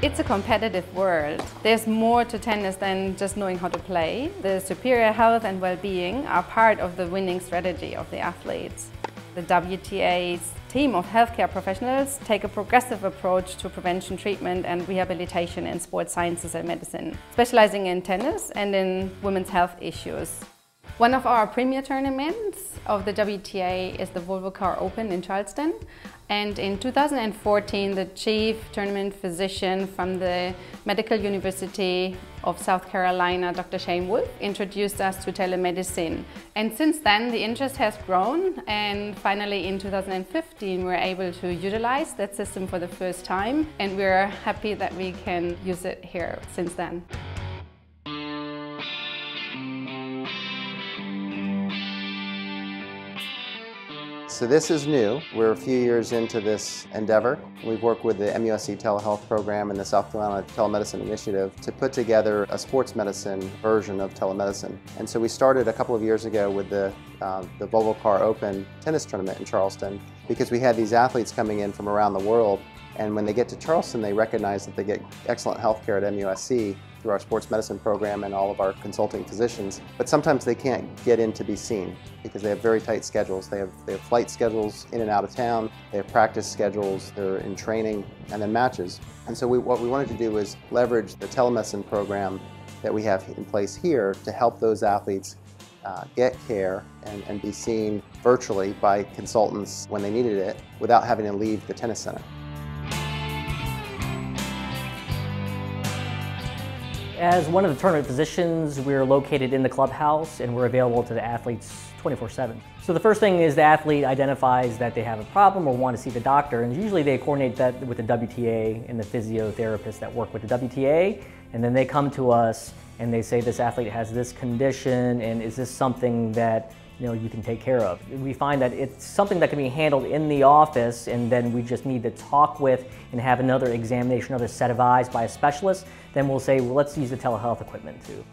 It's a competitive world. There's more to tennis than just knowing how to play. The superior health and well-being are part of the winning strategy of the athletes. The WTA's team of healthcare professionals take a progressive approach to prevention, treatment and rehabilitation in sports sciences and medicine, specializing in tennis and in women's health issues. One of our premier tournaments of the WTA is the Volvo Car Open in Charleston. And in 2014, the chief tournament physician from the Medical University of South Carolina, Dr. Shane Wolf, introduced us to telemedicine. And since then, the interest has grown. And finally, in 2015, we were able to utilize that system for the first time. And we're happy that we can use it here since then. So this is new. We're a few years into this endeavor. We've worked with the MUSC Telehealth program and the South Carolina Telemedicine Initiative to put together a sports medicine version of telemedicine. And so we started a couple of years ago with the Volvo Car Open tennis tournament in Charleston because we had these athletes coming in from around the world, and when they get to Charleston they recognize that they get excellent health care at MUSC through our sports medicine program and all of our consulting physicians, but sometimes they can't get in to be seen because they have very tight schedules. They have flight schedules in and out of town, they have practice schedules, they're in training, and then matches. And so what we wanted to do was leverage the telemedicine program that we have in place here to help those athletes get care and be seen virtually by consultants when they needed it without having to leave the tennis center. As one of the tournament physicians, we're located in the clubhouse and we're available to the athletes 24/7. So the first thing is the athlete identifies that they have a problem or want to see the doctor, and usually they coordinate that with the WTA and the physiotherapists that work with the WTA, and then they come to us and they say this athlete has this condition and is this something that you can take care of. We find that it's something that can be handled in the office, and then we just need to talk with and have another examination, another set of eyes by a specialist. Then we'll say, well, let's use the telehealth equipment too.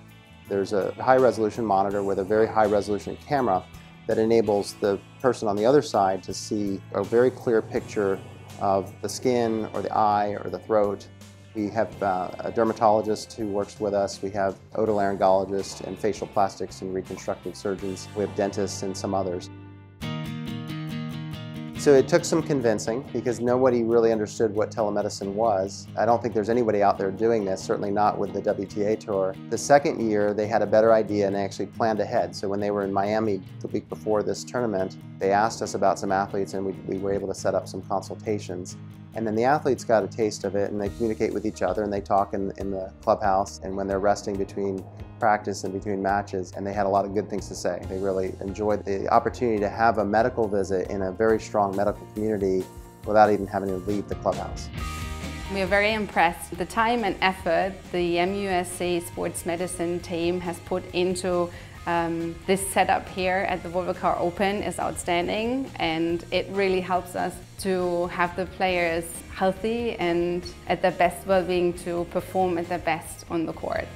There's a high-resolution monitor with a very high-resolution camera that enables the person on the other side to see a very clear picture of the skin or the eye or the throat. We have a dermatologist who works with us. We have otolaryngologists and facial plastics and reconstructive surgeons. We have dentists and some others. So it took some convincing because nobody really understood what telemedicine was. I don't think there's anybody out there doing this, certainly not with the WTA Tour. The second year they had a better idea and they actually planned ahead. So when they were in Miami the week before this tournament, they asked us about some athletes and we were able to set up some consultations. And then the athletes got a taste of it and they communicate with each other and they talk in the clubhouse and when they're resting between practice and between matches, and they had a lot of good things to say. They really enjoyed the opportunity to have a medical visit in a very strong medical community without even having to leave the clubhouse. We are very impressed. The time and effort the MUSC Sports Medicine team has put into this setup here at the Volvo Car Open is outstanding, and it really helps us to have the players healthy and at their best well-being to perform at their best on the court.